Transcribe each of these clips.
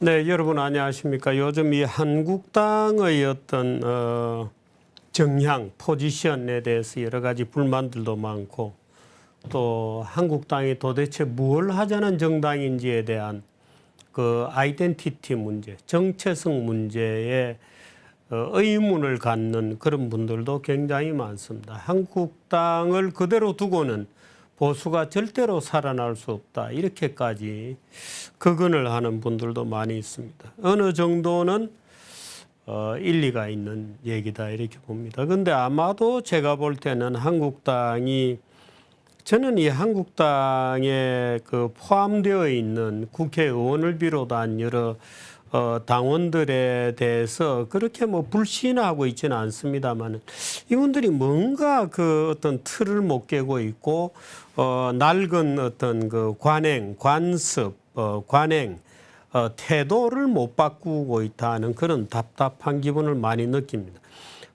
네, 여러분 안녕하십니까? 요즘 이 한국당의 어떤 정향, 포지션에 대해서 여러 가지 불만들도 많고 또 한국당이 도대체 뭘 하자는 정당인지에 대한 그 아이덴티티 문제, 정체성 문제에 의문을 갖는 그런 분들도 굉장히 많습니다. 한국당을 그대로 두고는 보수가 절대로 살아날 수 없다. 이렇게까지 극언을 하는 분들도 많이 있습니다. 어느 정도는 일리가 있는 얘기다 이렇게 봅니다. 그런데 아마도 제가 볼 때는 저는 이 한국당에 그 포함되어 있는 국회의원을 비롯한 여러 당원들에 대해서 그렇게 뭐 불신하고 있지는 않습니다만 이분들이 뭔가 그 어떤 틀을 못 깨고 있고 낡은 어떤 그 관습, 태도를 못 바꾸고 있다는 그런 답답한 기분을 많이 느낍니다.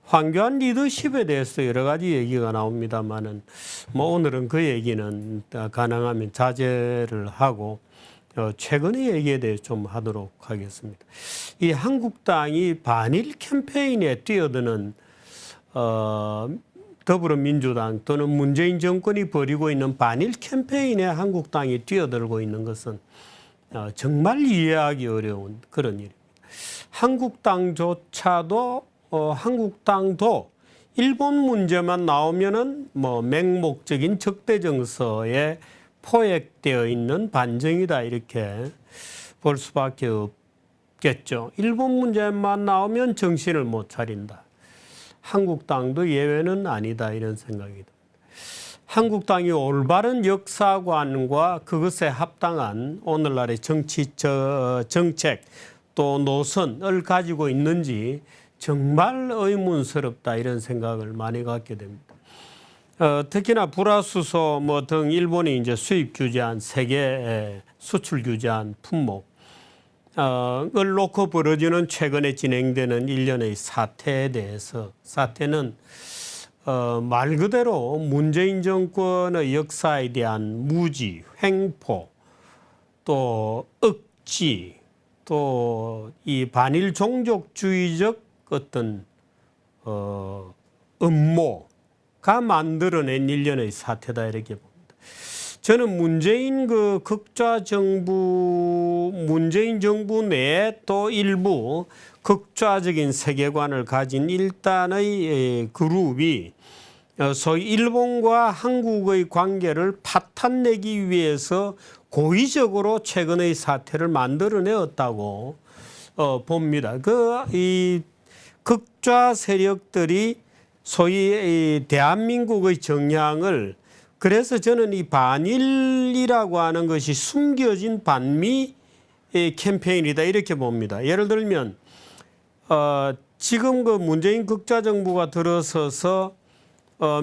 황교안 리더십에 대해서 여러 가지 얘기가 나옵니다만은 뭐 오늘은 그 얘기는 가능하면 자제를 하고 최근의 얘기에 대해 좀 하도록 하겠습니다. 이 한국당이 반일 캠페인에 뛰어드는 더불어민주당 또는 문재인 정권이 벌이고 있는 반일 캠페인에 한국당이 뛰어들고 있는 것은 정말 이해하기 어려운 그런 일입니다. 한국당도 일본 문제만 나오면은 뭐 맹목적인 적대 정서에 포획되어 있는 반정이다 이렇게 볼 수밖에 없겠죠. 일본 문제만 나오면 정신을 못 차린다. 한국당도 예외는 아니다 이런 생각이 듭니다. 한국당이 올바른 역사관과 그것에 합당한 오늘날의 정책 또 노선을 가지고 있는지 정말 의문스럽다 이런 생각을 많이 갖게 됩니다. 특히나 불화수소 등 일본이 이제 수입 규제한 세계 수출 규제한 품목을 놓고 벌어지는 최근에 진행되는 일련의 사태에 대해서 사태는 말 그대로 문재인 정권의 역사에 대한 무지, 횡포, 또 억지, 또 이 반일 종족주의적 어떤 음모가 만들어낸 일련의 사태다 이렇게 봅니다. 저는 문재인 정부 내에 또 일부 극좌적인 세계관을 가진 일단의 그룹이 소위 일본과 한국의 관계를 파탄내기 위해서 고의적으로 최근의 사태를 만들어내었다고 봅니다. 이 극좌 세력들이 소위 대한민국의 정향을 그래서 저는 이 반일이라고 하는 것이 숨겨진 반미 캠페인이다 이렇게 봅니다. 예를 들면 지금 그 문재인 극좌 정부가 들어서서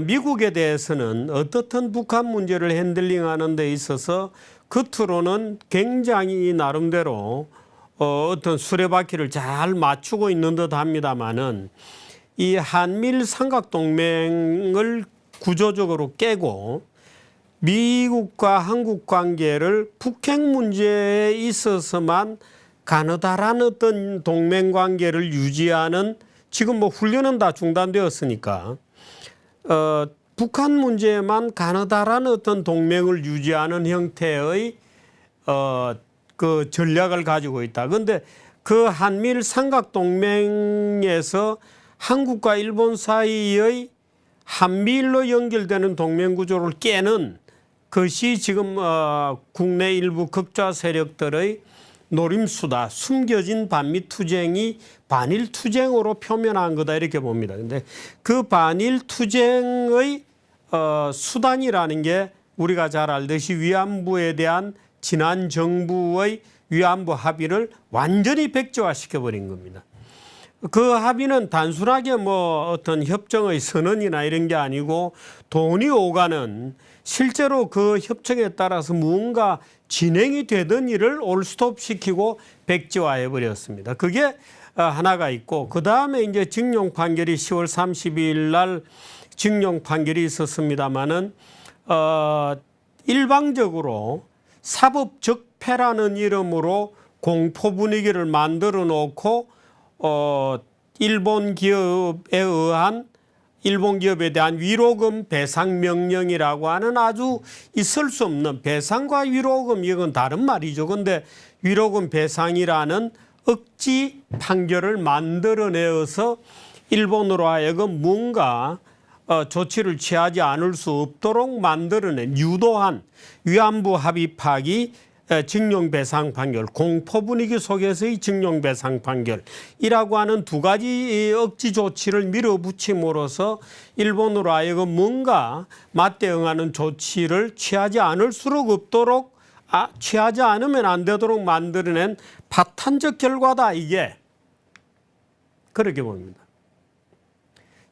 미국에 대해서는 어떻든 북한 문제를 핸들링하는 데 있어서 겉으로는 굉장히 나름대로 어떤 수레바퀴를 잘 맞추고 있는 듯 합니다만은 이 한미일 삼각동맹을 구조적으로 깨고 미국과 한국 관계를 북핵 문제에 있어서만 가느다란 어떤 동맹 관계를 유지하는 지금 뭐 훈련은 다 중단되었으니까 북한 문제에만 가느다란 어떤 동맹을 유지하는 형태의 그 전략을 가지고 있다. 그런데 그 한미일 삼각동맹에서 한국과 일본 사이의 한미일로 연결되는 동맹 구조를 깨는 것이 지금 국내 일부 극좌 세력들의 노림수다. 숨겨진 반미 투쟁이 반일 투쟁으로 표면한 거다 이렇게 봅니다. 그런데 그 반일 투쟁의 수단이라는 게 우리가 잘 알듯이 위안부에 대한 지난 정부의 위안부 합의를 완전히 백지화시켜버린 겁니다. 그 합의는 단순하게 뭐 어떤 협정의 선언이나 이런 게 아니고 돈이 오가는 실제로 그 협정에 따라서 무언가 진행이 되던 일을 올스톱시키고 백지화해 버렸습니다. 그게 하나가 있고 그 다음에 이제 징용 판결이 10월 30일 날 징용 판결이 있었습니다마는 일방적으로 사법적폐라는 이름으로 공포 분위기를 만들어 놓고 일본 기업에 의한 일본 기업에 대한 위로금 배상 명령이라고 하는 아주 있을 수 없는 배상과 위로금 이건 다른 말이죠. 그런데 위로금 배상이라는 억지 판결을 만들어내어서 일본으로 하여금 뭔가 조치를 취하지 않을 수 없도록 만들어낸 유도한 위안부 합의 파기 징용배상 판결, 공포 분위기 속에서의 징용배상 판결이라고 하는 두 가지 억지 조치를 밀어붙임으로써 일본으로 하여금 뭔가 맞대응하는 조치를 취하지 않을수록 없도록 취하지 않으면 안 되도록 만들어낸 파탄적 결과다 이게. 그렇게 봅니다.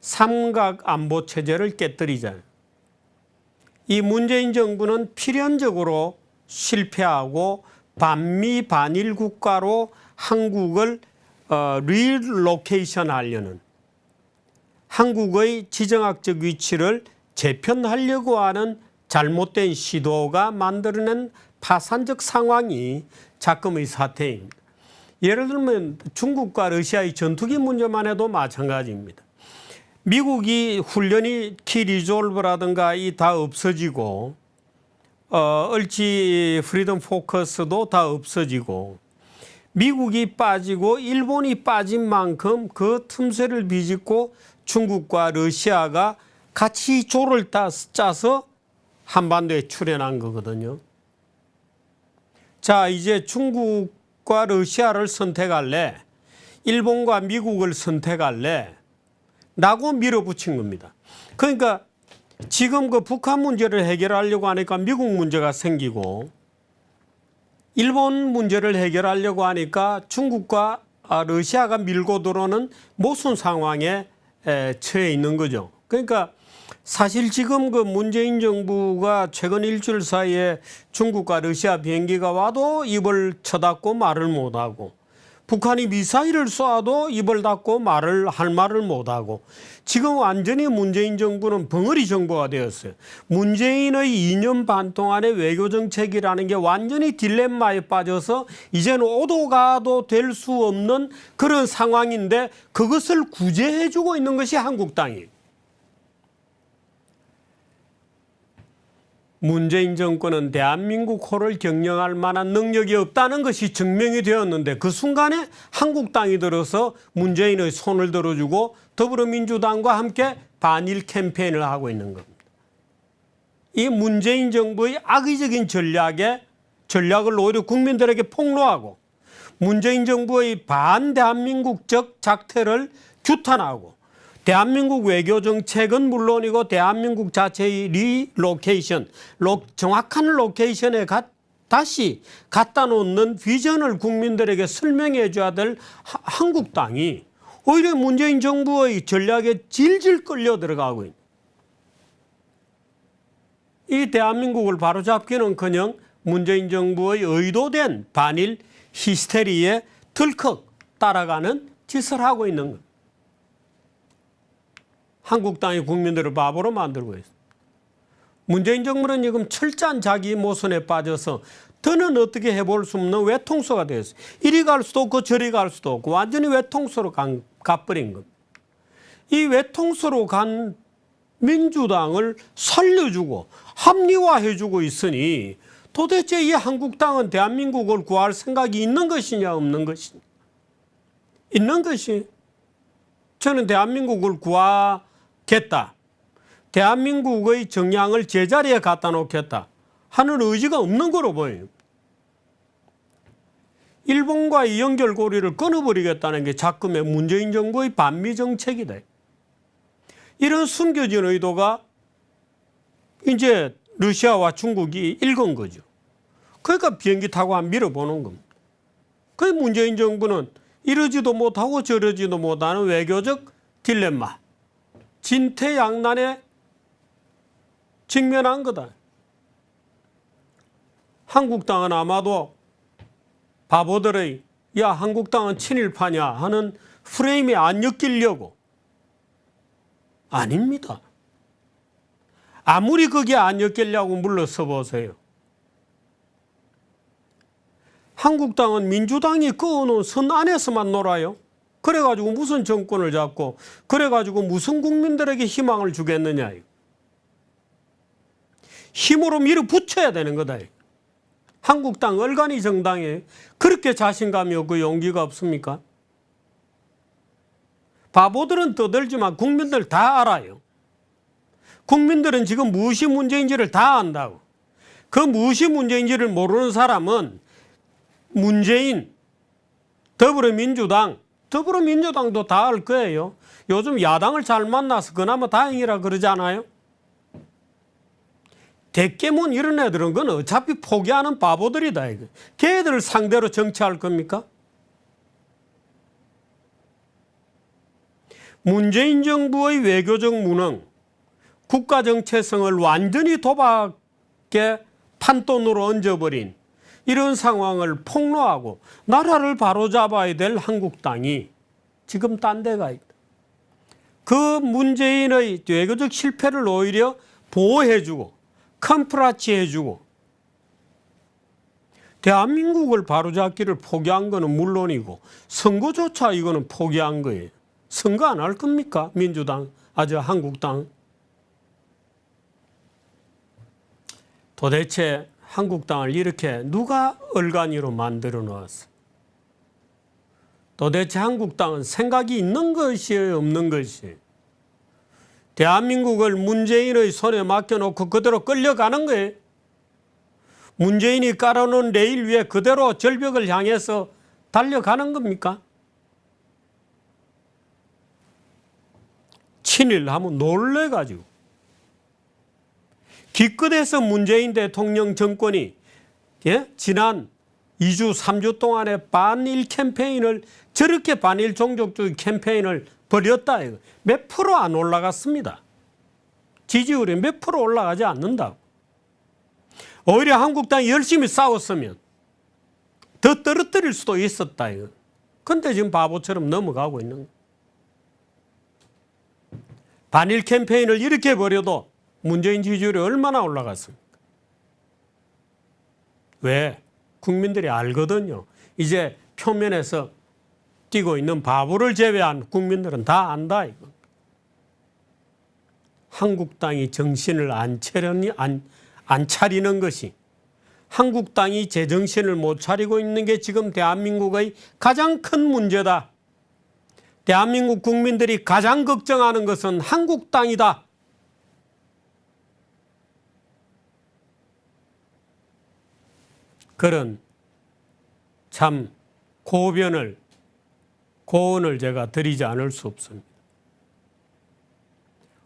삼각 안보 체제를 깨뜨리잖아요. 이 문재인 정부는 필연적으로 실패하고 반미 반일 국가로 한국을 리로케이션 하려는 한국의 지정학적 위치를 재편하려고 하는 잘못된 시도가 만들어낸 파산적 상황이 작금의 사태입니다. 예를 들면 중국과 러시아의 전투기 문제만 해도 마찬가지입니다. 미국이 훈련이 키리졸브라든가 이 다 없어지고 얼지 프리덤 포커스도 다 없어지고 미국이 빠지고 일본이 빠진 만큼 그 틈새를 비집고 중국과 러시아가 같이 조를 짜서 한반도에 출현한 거거든요. 자, 이제 중국과 러시아를 선택할래? 일본과 미국을 선택할래? 라고 밀어붙인 겁니다. 그러니까 지금 그 북한 문제를 해결하려고 하니까 미국 문제가 생기고 일본 문제를 해결하려고 하니까 중국과 러시아가 밀고 들어오는 모순 상황에 처해 있는 거죠. 그러니까 사실 지금 그 문재인 정부가 최근 일주일 사이에 중국과 러시아 비행기가 와도 입을 쳐닫고 말을 못하고 북한이 미사일을 쏘아도 입을 닫고 할 말을 못하고 지금 완전히 문재인 정부는 벙어리 정부가 되었어요. 문재인의 2년 반 동안의 외교정책이라는 게 완전히 딜레마에 빠져서 이제는 오도 가도 될 수 없는 그런 상황인데 그것을 구제해주고 있는 것이 한국당이에요. 문재인 정권은 대한민국호를 경영할 만한 능력이 없다는 것이 증명이 되었는데 그 순간에 한국당이 들어서 문재인의 손을 들어주고 더불어민주당과 함께 반일 캠페인을 하고 있는 겁니다. 이 문재인 정부의 악의적인 전략을 오히려 국민들에게 폭로하고 문재인 정부의 반대한민국적 작태를 규탄하고 대한민국 외교정책은 물론이고 대한민국 자체의 리로케이션, 정확한 로케이션에 다시 갖다 놓는 비전을 국민들에게 설명해 줘야 될 한국당이 오히려 문재인 정부의 전략에 질질 끌려 들어가고 있는 이 대한민국을 바로잡기는커녕 문재인 정부의 의도된 반일 히스테리에 덜컥 따라가는 짓을 하고 있는 겁니다. 한국당이 국민들을 바보로 만들고 있습니다. 문재인 정부는 지금 철저한 자기 모순에 빠져서 더는 어떻게 해볼 수 없는 외통수가 되었어요. 이리 갈 수도 없고 저리 갈 수도 없고 완전히 외통수로 가버린 겁니다. 이 외통수로 간 민주당을 살려주고 합리화해주고 있으니 도대체 이 한국당은 대한민국을 구할 생각이 있는 것이냐 없는 것이냐. 있는 것이 저는 대한민국을 구하겠다. 대한민국의 정량을 제자리에 갖다 놓겠다 하는 의지가 없는 거로 보여요. 일본과의 연결고리를 끊어버리겠다는 게 자꾸의 문재인 정부의 반미 정책이다. 이런 숨겨진 의도가 이제 러시아와 중국이 읽은 거죠. 그러니까 비행기 타고 한 밀어보는 겁니다. 그 문재인 정부는 이러지도 못하고 저러지도 못하는 외교적 딜레마, 진퇴양난에 직면한 거다. 한국당은 아마도 바보들의 야 한국당은 친일파냐 하는 프레임에 안 엮이려고. 아닙니다. 아무리 그게 안 엮이려고 물러서 보세요. 한국당은 민주당이 그어놓은 선 안에서만 놀아요. 그래가지고 무슨 정권을 잡고 그래가지고 무슨 국민들에게 희망을 주겠느냐. 힘으로 밀어붙여야 되는 거다. 한국당 얼간이 정당에 그렇게 자신감이 없고 용기가 없습니까? 바보들은 떠들지만 국민들 다 알아요. 국민들은 지금 무엇이 문제인지를 다 안다고. 그 무엇이 문제인지를 모르는 사람은 문재인, 더불어민주당도 다 알 거예요. 요즘 야당을 잘 만나서 그나마 다행이라 그러지 않아요? 대깨문 이런 애들은 그건 어차피 포기하는 바보들이다. 이거. 걔들을 상대로 정치할 겁니까? 문재인 정부의 외교적 무능, 국가 정체성을 완전히 도박의 판돈으로 얹어버린 이런 상황을 폭로하고 나라를 바로잡아야 될 한국당이 지금 딴 데 가 있다. 그 문재인의 외교적 실패를 오히려 보호해주고 컴프라치해주고 대한민국을 바로잡기를 포기한 거는 물론이고 선거조차 이거는 포기한 거예요. 선거 안 할 겁니까? 민주당, 한국당. 도대체 한국당을 이렇게 누가 얼간이로 만들어 놓았어? 도대체 한국당은 생각이 있는 것이에요, 없는 것이에요? 대한민국을 문재인의 손에 맡겨놓고 그대로 끌려가는 거예요. 문재인이 깔아놓은 레일 위에 그대로 절벽을 향해서 달려가는 겁니까? 친일하면 놀래가지고 기껏해서 문재인 대통령 정권이 지난 2주, 3주 동안에 반일 캠페인을 저렇게 반일 종족주의 캠페인을 벌였다. 몇 프로 안 올라갔습니다. 지지율이 몇 프로 올라가지 않는다고. 오히려 한국당이 열심히 싸웠으면 더 떨어뜨릴 수도 있었다. 그런데 지금 바보처럼 넘어가고 있는 거예요. 반일 캠페인을 이렇게 벌여도 문재인 지지율이 얼마나 올라갔습니까? 왜? 국민들이 알거든요. 이제 표면에서 뛰고 있는 바보를 제외한 국민들은 다 안다. 이거. 한국당이 정신을 안 차리는 것이, 한국당이 제정신을 못 차리고 있는 게 지금 대한민국의 가장 큰 문제다. 대한민국 국민들이 가장 걱정하는 것은 한국당이다. 그런 참 고언을 제가 드리지 않을 수 없습니다.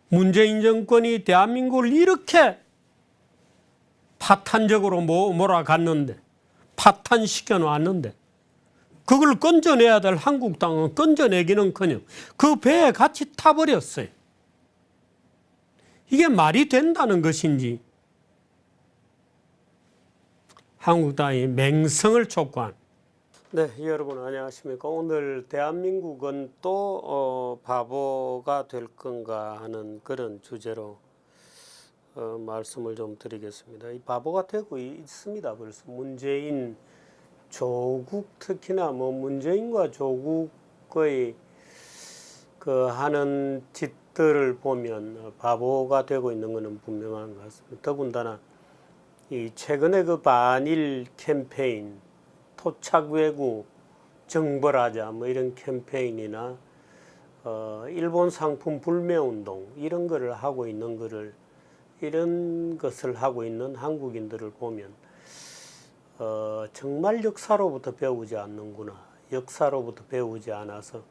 문재인 정권이 대한민국을 이렇게 파탄적으로 몰아갔는데, 파탄시켜 놨는데, 그걸 건져내야 될 한국당은 건져내기는커녕 그 배에 같이 타버렸어요. 이게 말이 된다는 것인지, 한국당이 맹성을 촉구한. 네, 여러분 안녕하십니까. 오늘 대한민국은 또 바보가 될 건가 하는 그런 주제로 말씀을 좀 드리겠습니다. 이 바보가 되고 있습니다. 벌써 문재인, 조국, 특히나 문재인과 조국의 그 하는 짓들을 보면 바보가 되고 있는 것은 분명한 것 같습니다. 더군다나 이 최근에 그 반일 캠페인, 토착외구 정벌하자 이런 캠페인이나 일본 상품 불매운동 이런 거를 하고 있는 거를, 이런 것을 하고 있는 한국인들을 보면 정말 역사로부터 배우지 않는구나, 역사로부터 배우지 않아서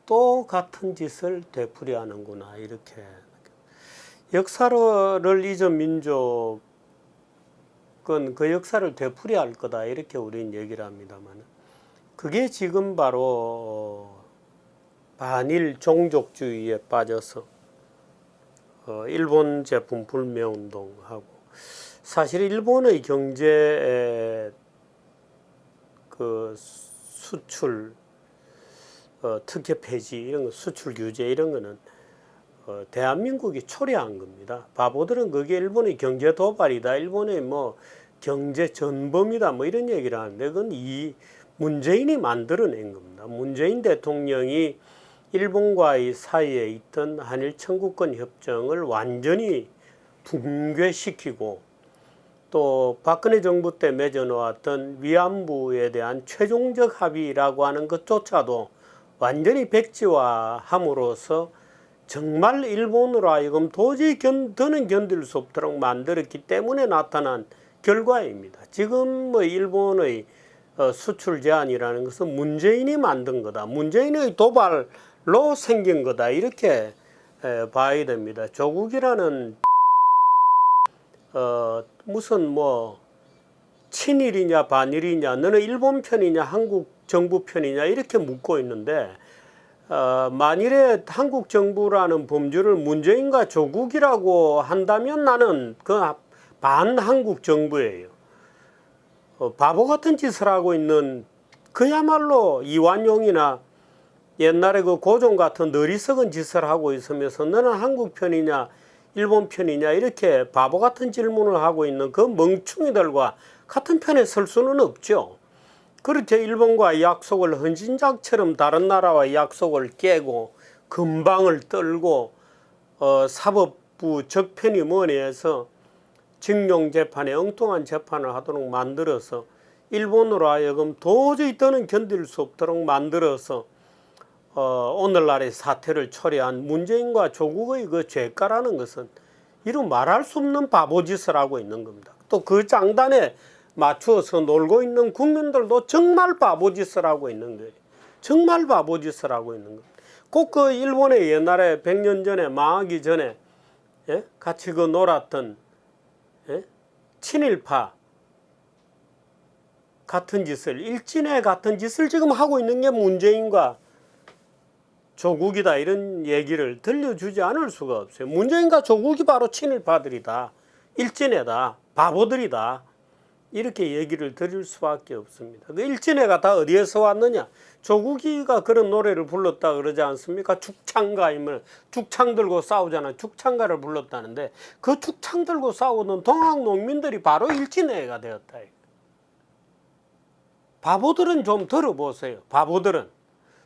또 같은 짓을 되풀이하는구나, 이렇게. 역사를 잊은 민족은 그 역사를 되풀이할 거다, 이렇게 우리는 얘기를 합니다만, 그게 지금 바로 반일 종족주의에 빠져서 일본 제품 불매운동하고, 사실 일본의 경제 그 수출 특혜 폐지, 이런 거, 수출 규제 이런 거는 대한민국이 초래한 겁니다. 바보들은 그게 일본의 경제 도발이다, 일본의 경제 전범이다 뭐 이런 얘기를 하는데 그건 이 문재인이 만들어낸 겁니다. 문재인 대통령이 일본과의 사이에 있던 한일 청구권 협정을 완전히 붕괴시키고 또 박근혜 정부 때 맺어놓았던 위안부에 대한 최종적 합의라고 하는 것조차도 완전히 백지화함으로써 정말 일본으로 하여금 도저히 더는 견딜 수 없도록 만들었기 때문에 나타난 결과입니다. 지금 뭐 일본의 수출 제한이라는 것은 문재인이 만든 거다. 문재인의 도발로 생긴 거다. 이렇게 봐야 됩니다. 조국이라는 무슨 뭐 친일이냐 반일이냐 너는 일본 편이냐 한국 정부 편이냐 이렇게 묻고 있는데 만일에 한국 정부라는 범주를 문재인과 조국이라고 한다면 나는 그 반한국 정부예요. 바보 같은 짓을 하고 있는 그야말로 이완용이나 옛날에 그 고종 같은 어리석은 짓을 하고 있으면서 너는 한국 편이냐 일본 편이냐 이렇게 바보 같은 질문을 하고 있는 그 멍충이들과 같은 편에 설 수는 없죠. 그렇게 일본과 약속을 헌신작처럼 다른 나라와 약속을 깨고 금방을 떨고 사법부 적편이 뭐니 해서 징용재판에 엉뚱한 재판을 하도록 만들어서 일본으로 하여금 도저히 더는 견딜 수 없도록 만들어서 오늘날의 사태를 초래한 문재인과 조국의 그 죄가라는 것은 이루 말할 수 없는 바보짓을 하고 있는 겁니다. 또 그 장단에 맞추어서 놀고 있는 국민들도 정말 바보짓을 하고 있는 거예요. 정말 바보짓을 하고 있는 겁니다. 꼭 그 일본의 옛날에 100년 전에 망하기 전에 같이 그 놀았던 친일파 같은 짓을 일진의 같은 짓을 지금 하고 있는 게 문재인과 조국이다 이런 얘기를 들려주지 않을 수가 없어요. 문재인과 조국이 바로 친일파들이다. 일진애다. 바보들이다. 이렇게 얘기를 드릴 수밖에 없습니다. 그 일진애가 다 어디에서 왔느냐. 조국이가 그런 노래를 불렀다 그러지 않습니까? 죽창가임을 죽창 들고 싸우잖아요. 죽창가를 불렀다는데 그 죽창 들고 싸우는 동학 농민들이 바로 일진애가 되었다. 바보들은 좀 들어보세요. 바보들은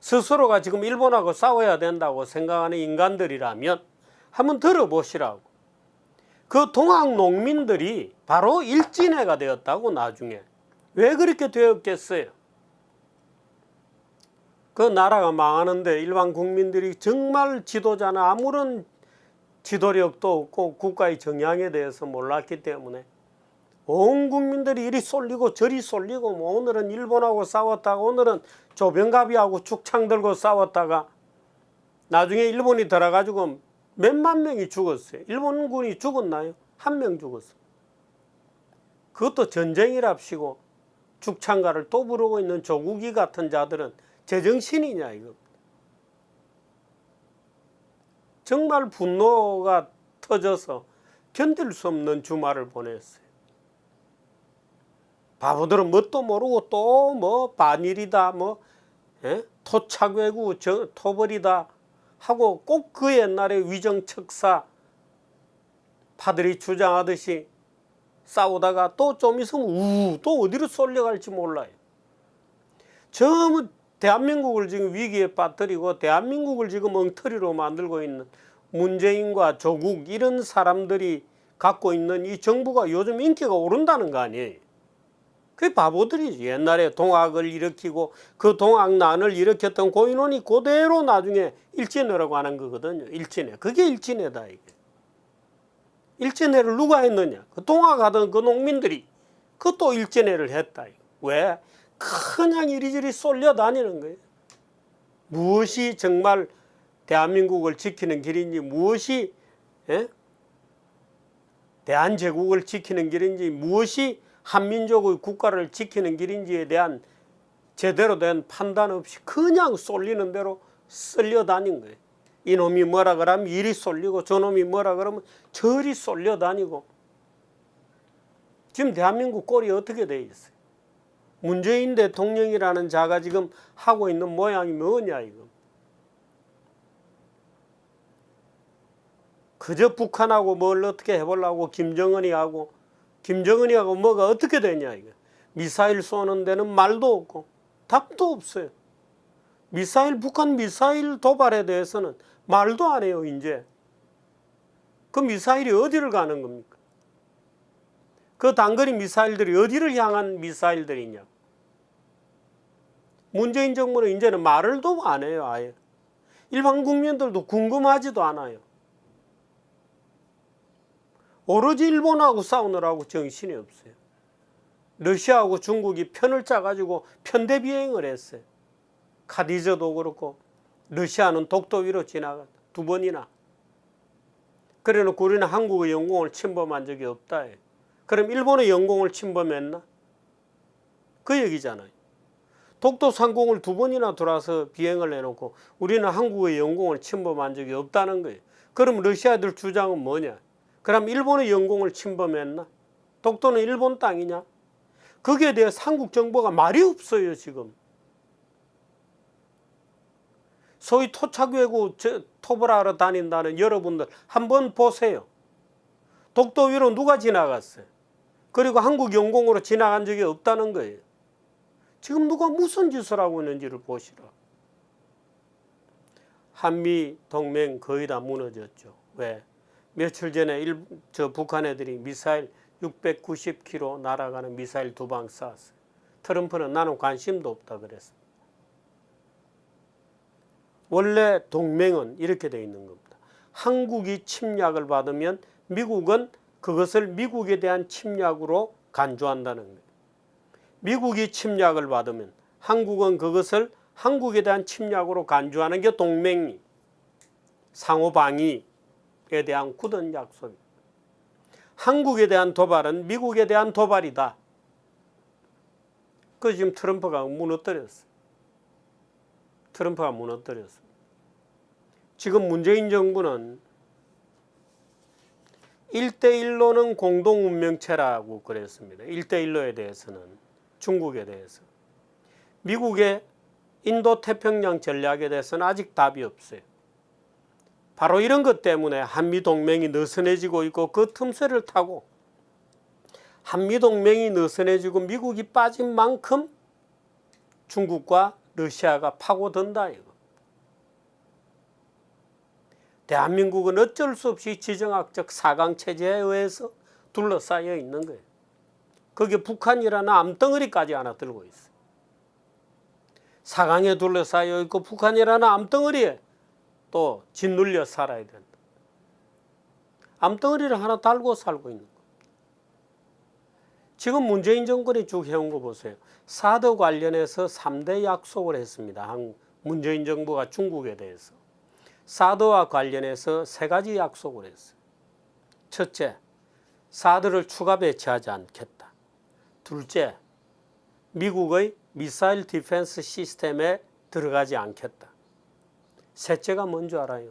스스로가 지금 일본하고 싸워야 된다고 생각하는 인간들이라면 한번 들어보시라고. 그 동학 농민들이 바로 일진애가 되었다고 나중에. 왜 그렇게 되었겠어요? 그 나라가 망하는데 일반 국민들이 정말 지도자나 아무런 지도력도 없고 국가의 정향에 대해서 몰랐기 때문에 온 국민들이 이리 쏠리고 저리 쏠리고 뭐 오늘은 일본하고 싸웠다가 오늘은 조병갑이하고 죽창 들고 싸웠다가 나중에 일본이 들어가지고 몇만 명이 죽었어요. 일본군이 죽었나요? 한 명 죽었어요. 그것도 전쟁이랍시고 죽창가를 또 부르고 있는 조국이 같은 자들은 제정신이냐 이거. 정말 분노가 터져서 견딜 수 없는 주말을 보냈어요. 바보들은 뭣도 모르고 또 뭐 반일이다 뭐 토착외구 토벌이다 하고 꼭 그 옛날에 위정척사 파들이 주장하듯이 싸우다가 또 좀 있으면 또 어디로 쏠려갈지 몰라요. 전부 대한민국을 지금 위기에 빠뜨리고 대한민국을 지금 엉터리로 만들고 있는 문재인과 조국 이런 사람들이 갖고 있는 이 정부가 요즘 인기가 오른다는 거 아니에요. 그게 바보들이지. 옛날에 동학을 일으키고 그 동학난을 일으켰던 고인원이 그대로 나중에 일진애라고 하는 거거든요. 일진애. 그게 일진애다 이게. 일진애를 누가 했느냐? 그 동학하던 그 농민들이 그것도 일진애를 했다. 왜? 그냥 이리저리 쏠려 다니는 거예요. 무엇이 정말 대한민국을 지키는 길인지 무엇이 대한제국을 지키는 길인지 무엇이 한민족의 국가를 지키는 길인지에 대한 제대로 된 판단 없이 그냥 쏠리는 대로 쓸려 다닌 거예요. 이놈이 뭐라 그러면 이리 쏠리고 저놈이 뭐라 그러면 저리 쏠려 다니고 지금 대한민국 꼴이 어떻게 돼 있어요? 문재인 대통령이라는 자가 지금 하고 있는 모양이 뭐냐 이거. 그저 북한하고 뭘 어떻게 해보려고 김정은이 하고 김정은이하고 뭐가 어떻게 되냐 이거. 미사일 쏘는 데는 말도 없고 답도 없어요. 북한 미사일 도발에 대해서는 말도 안 해요. 이제 그 미사일이 어디를 가는 겁니까? 그 단거리 미사일들이 어디를 향한 미사일들이냐. 문재인 정부는 이제는 말을도 안 해요. 아예 일반 국민들도 궁금하지도 않아요. 오로지 일본하고 싸우느라고 정신이 없어요. 러시아하고 중국이 편을 짜가지고 편대 비행을 했어요. 카디저도 그렇고 러시아는 독도 위로 지나갔다. 2번이나. 그래놓고 우리는 한국의 영공을 침범한 적이 없다. 그럼 일본의 영공을 침범했나? 그 얘기잖아요. 독도 상공을 2번이나 돌아서 비행을 해놓고 우리는 한국의 영공을 침범한 적이 없다는 거예요. 그럼 러시아들 주장은 뭐냐? 그럼 일본의 영공을 침범했나? 독도는 일본 땅이냐? 거기에 대해서 한국 정부가 말이 없어요. 지금. 소위 토착외구 토벌하러 다닌다는 여러분들 한번 보세요. 독도 위로 누가 지나갔어요? 그리고 한국 영공으로 지나간 적이 없다는 거예요. 지금 누가 무슨 짓을 하고 있는지를 보시라. 한미 동맹 거의 다 무너졌죠. 왜? 며칠 전에 북한 애들이 미사일 690km 날아가는 미사일 2방 쐈어요. 트럼프는 나는 관심도 없다 그랬습니다. 원래 동맹은 이렇게 되어 있는 겁니다. 한국이 침략을 받으면 미국은 그것을 미국에 대한 침략으로 간주한다는 거예요. 미국이 침략을 받으면 한국은 그것을 한국에 대한 침략으로 간주하는 게 동맹이 상호방위에 대한 굳은 약속입니다. 한국에 대한 도발은 미국에 대한 도발이다. 그 지금 트럼프가 무너뜨렸어요. 트럼프가 무너뜨렸습니다. 지금 문재인 정부는 1대1로는 공동운명체라고 그랬습니다. 1대1로에 대해서는 중국에 대해서. 미국의 인도태평양 전략에 대해서는 아직 답이 없어요. 바로 이런 것 때문에 한미동맹이 느슨해지고 있고 그 틈새를 타고 한미동맹이 느슨해지고 미국이 빠진 만큼 중국과 러시아가 파고든다 이거. 대한민국은 어쩔 수 없이 지정학적 4강 체제에 의해서 둘러싸여 있는 거예요. 거기에 북한이라는 암덩어리까지 하나 들고 있어요. 4강에 둘러싸여 있고 북한이라는 암덩어리에 또 짓눌려 살아야 된다. 암덩어리를 하나 달고 살고 있는 거예요. 지금 문재인 정권이 쭉 해온 거 보세요. 사드 관련해서 3대 약속을 했습니다. 문재인 정부가 중국에 대해서. 사드와 관련해서 3가지 약속을 했어요. 첫째, 사드를 추가 배치하지 않겠다. 둘째, 미국의 미사일 디펜스 시스템에 들어가지 않겠다. 셋째가 뭔지 알아요?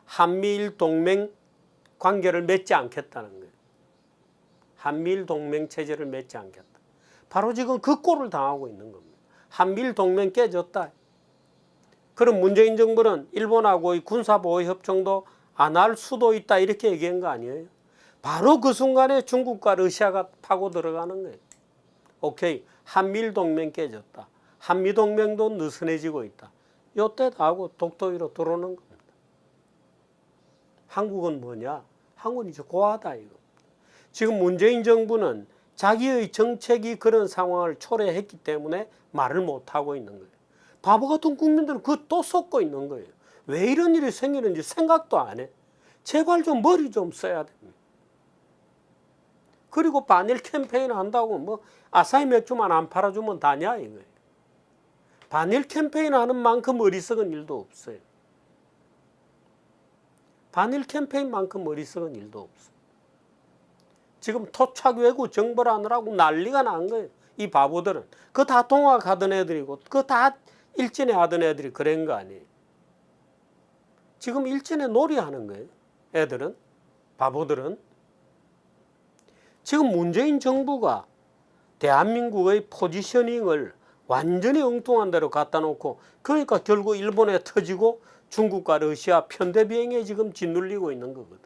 한미일 동맹 관계를 맺지 않겠다는 거예요. 한미일 동맹 체제를 맺지 않겠다. 바로 지금 그 꼴을 당하고 있는 겁니다. 한미일 동맹 깨졌다. 그럼 문재인 정부는 일본하고의 군사보호협정도 안 할 수도 있다 이렇게 얘기한 거 아니에요? 바로 그 순간에 중국과 러시아가 파고 들어가는 거예요. 오케이, 한미일 동맹 깨졌다. 한미동맹도 느슨해지고 있다. 요때 다 하고 독도 위로 들어오는 겁니다. 한국은 뭐냐? 한국은 이제 고하다 이거. 지금 문재인 정부는 자기의 정책이 그런 상황을 초래했기 때문에 말을 못하고 있는 거예요. 바보 같은 국민들은 그거 또 쏟고 있는 거예요. 왜 이런 일이 생기는지 생각도 안 해. 제발 좀 머리 좀 써야 됩니다. 그리고 반일 캠페인 한다고 뭐 아사히 맥주만 안 팔아주면 다냐 이거예요. 반일 캠페인 하는 만큼 어리석은 일도 없어요. 반일 캠페인만큼 어리석은 일도 없어요. 지금 토착 외구 정벌하느라고 난리가 난 거예요. 이 바보들은. 그거 다 동학하던 애들이고 그거 다 일진에 하던 애들이 그런 거 아니에요. 지금 일진에 놀이하는 거예요. 애들은. 바보들은. 지금 문재인 정부가 대한민국의 포지셔닝을 완전히 엉뚱한 데로 갖다 놓고 그러니까 결국 일본에 터지고 중국과 러시아 편대 비행에 지금 짓눌리고 있는 거거든.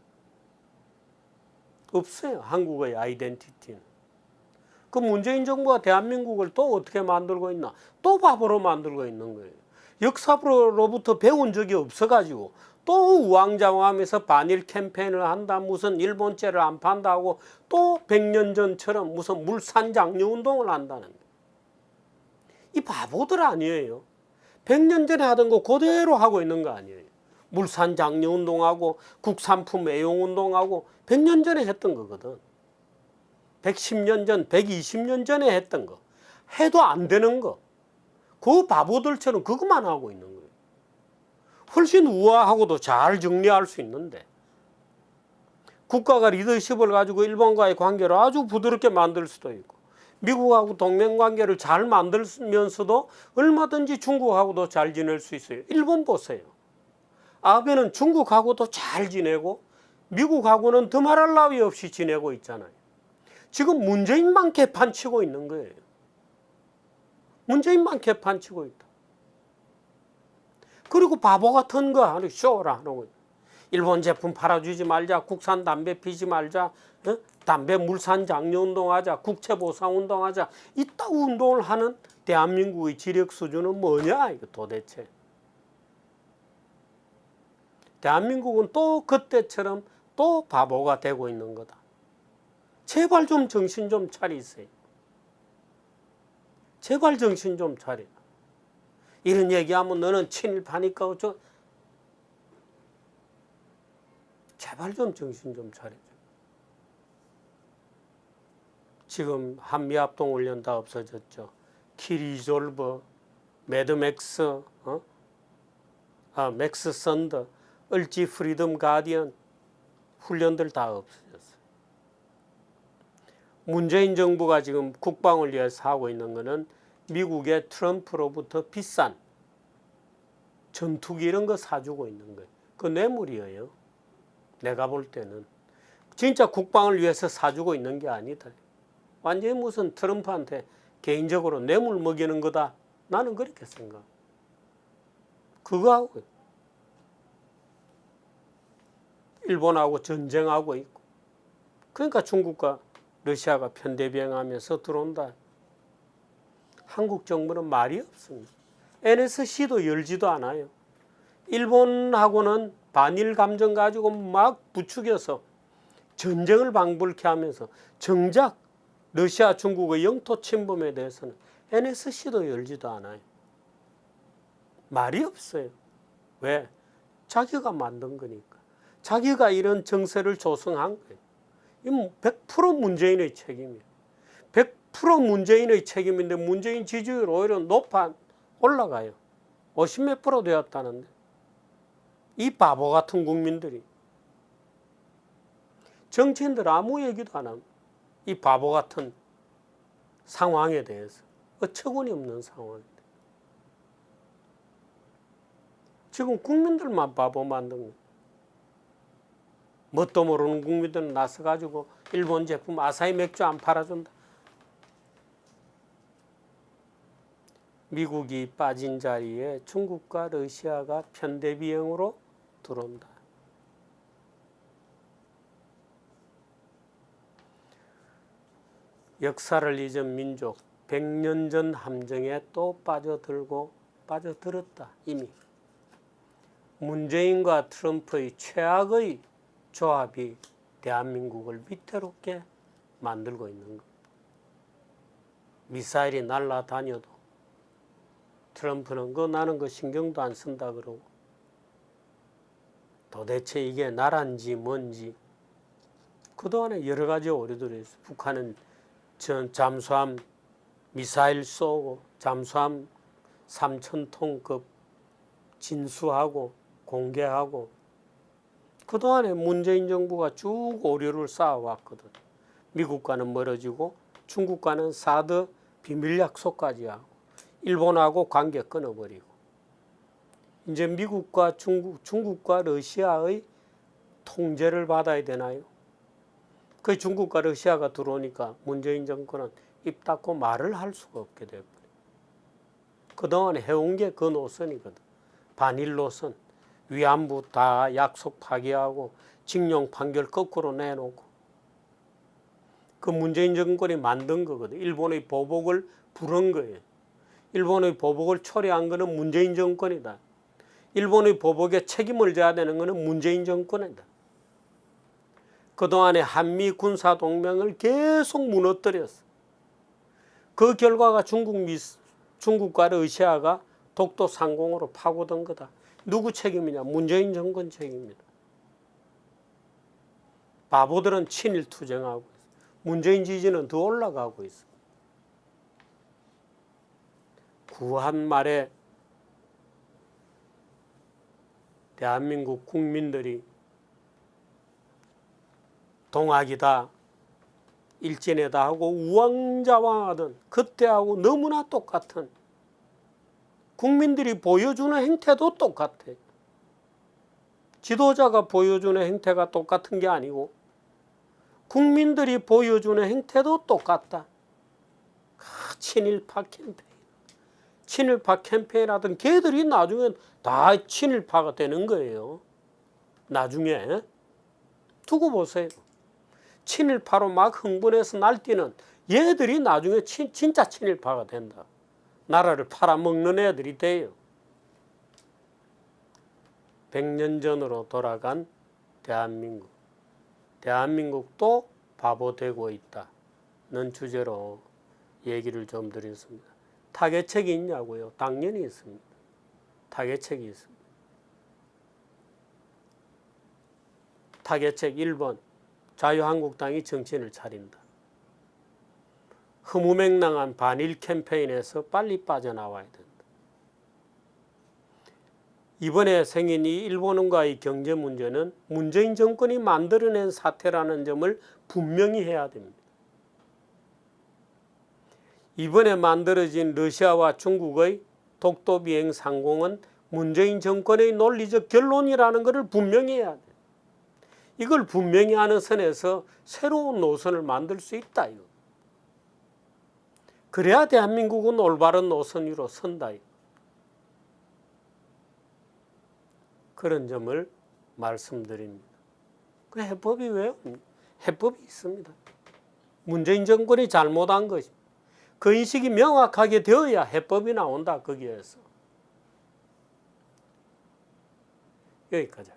없어요. 한국의 아이덴티티는. 그 문재인 정부가 대한민국을 또 어떻게 만들고 있나? 또 바보로 만들고 있는 거예요. 역사로부터 배운 적이 없어가지고 또 우왕좌왕하면서 반일 캠페인을 한다. 무슨 일본제를 안 판다고 또 100년 전처럼 무슨 물산장려 운동을 한다는 거예요. 이 바보들 아니에요. 100년 전에 하던 거 그대로 하고 있는 거 아니에요. 물산장려 운동하고 국산품 애용 운동하고 100년 전에 했던 거거든. 110년 전, 120년 전에 했던 거. 해도 안 되는 거. 그 바보들처럼 그것만 하고 있는 거예요. 훨씬 우아하고도 잘 정리할 수 있는데 국가가 리더십을 가지고 일본과의 관계를 아주 부드럽게 만들 수도 있고 미국하고 동맹관계를 잘 만들면서도 얼마든지 중국하고도 잘 지낼 수 있어요. 일본 보세요. 아베는 중국하고도 잘 지내고 미국하고는 더 말할 나위 없이 지내고 있잖아요. 지금 문재인만 개판치고 있는 거예요. 문재인만 개판치고 있다. 그리고 바보 같은 거 하는 쇼를 하는 거예요. 일본 제품 팔아주지 말자. 국산 담배 피지 말자. 담배 물산 장려 운동하자. 국채 보상 운동하자. 이따 운동을 하는 대한민국의 지력 수준은 뭐냐 이거 도대체. 대한민국은 또 그때처럼 또 바보가 되고 있는 거다. 제발 좀 정신 좀 차리세요. 제발 정신 좀 차려. 이런 얘기하면 너는 친일파니까 어쩌. 제발 좀 정신 좀 차려. 지금 한미합동훈련 다 없어졌죠. 키리졸버, 매드맥스, 맥스 선더, 을지 프리덤 가디언 훈련들 다 없어졌어요. 문재인 정부가 지금 국방을 위해서 하고 있는 것은 미국의 트럼프로부터 비싼 전투기 이런 거 사주고 있는 거예요. 그 뇌물이에요. 내가 볼 때는. 진짜 국방을 위해서 사주고 있는 게 아니다. 완전히 무슨 트럼프한테 개인적으로 뇌물 먹이는 거다. 나는 그렇게 생각. 그거하고 일본하고 전쟁하고 있고. 그러니까 중국과 러시아가 편대비행하면서 들어온다. 한국 정부는 말이 없습니다. NSC도 열지도 않아요. 일본하고는 반일 감정 가지고 막 부추겨서 전쟁을 방불케 하면서 정작 러시아 중국의 영토 침범에 대해서는 NSC도 열지도 않아요. 말이 없어요. 왜? 자기가 만든 거니까. 자기가 이런 정세를 조성한 거예요. 이건 100% 문재인의 책임이에요. 100% 문재인의 책임인데 문재인 지지율 오히려 높아 올라가요. 50몇 프로 되었다는데. 이 바보 같은 국민들이. 정치인들 아무 얘기도 안 합니다. 이 바보 같은 상황에 대해서. 어처구니 없는 상황인데. 지금 국민들만 바보 만든 거예요. 뭣도 모르는 국민들은 나서가지고 일본 제품 아사히 맥주 안 팔아준다. 미국이 빠진 자리에 중국과 러시아가 편대비행으로 들어온다. 역사를 잊은 민족 100년 전 함정에 또 빠져들었다. 이미. 문재인과 트럼프의 최악의 조합이 대한민국을 위태롭게 만들고 있는 겁니다. 미사일이 날아다녀도 트럼프는 나는 그 신경도 안 쓴다 그러고 도대체 이게 나라인지 뭔지 그동안에 여러 가지 오류들이 있어요. 북한은 잠수함 미사일 쏘고 잠수함 3,000톤급 진수하고 공개하고 그동안에 문재인 정부가 쭉 오류를 쌓아왔거든. 미국과는 멀어지고 중국과는 사드 비밀 약속까지 하고 일본하고 관계 끊어버리고 이제 미국과 중국과 러시아의 통제를 받아야 되나요? 그 중국과 러시아가 들어오니까 문재인 정권은 입 닫고 말을 할 수가 없게 되어버려요. 그동안 해온 게 그 노선이거든. 반일 노선. 위안부 다 약속 파기하고 징용 판결 거꾸로 내놓고 그 문재인 정권이 만든 거거든. 일본의 보복을 부른 거예요. 일본의 보복을 초래한 거는 문재인 정권이다. 일본의 보복에 책임을 져야 되는 거는 문재인 정권이다. 그동안에 한미 군사 동맹을 계속 무너뜨렸어. 그 결과가 중국과 러시아가 독도 상공으로 파고든 거다. 누구 책임이냐? 문재인 정권 책임이다. 바보들은 친일 투쟁하고 있어. 문재인 지지는 더 올라가고 있어. 구한 말에 대한민국 국민들이 동학이다, 일진이다 하고 우왕좌왕하던 그때하고 너무나 똑같은, 국민들이 보여주는 행태도 똑같아. 지도자가 보여주는 행태가 똑같은 게 아니고 국민들이 보여주는 행태도 똑같다. 친일파 캠페인. 친일파 캠페인 하던 걔들이 나중엔 다 친일파가 되는 거예요. 나중에. 두고 보세요. 친일파로 막 흥분해서 날뛰는 얘들이 나중에 진짜 친일파가 된다. 나라를 팔아먹는 애들이 돼요. 100년 전으로 돌아간 대한민국. 대한민국도 바보 되고 있다는 주제로 얘기를 좀 드렸습니다. 타개책이 있냐고요? 당연히 있습니다. 타개책이 있습니다. 타개책 1번, 자유한국당이 정신을 차린다. 허무맹랑한 반일 캠페인에서 빨리 빠져나와야 된다. 이번에 생긴 이 일본과의 경제 문제는 문재인 정권이 만들어낸 사태라는 점을 분명히 해야 됩니다. 이번에 만들어진 러시아와 중국의 독도 비행 상공은 문재인 정권의 논리적 결론이라는 것을 분명히 해야 돼요. 이걸 분명히 하는 선에서 새로운 노선을 만들 수 있다. 이거. 그래야 대한민국은 올바른 노선 위로 선다. 이거. 그런 점을 말씀드립니다. 그 해법이 왜요? 해법이 있습니다. 문재인 정권이 잘못한 것입니다. 그 인식이 명확하게 되어야 해법이 나온다. 거기에서. 여기까지.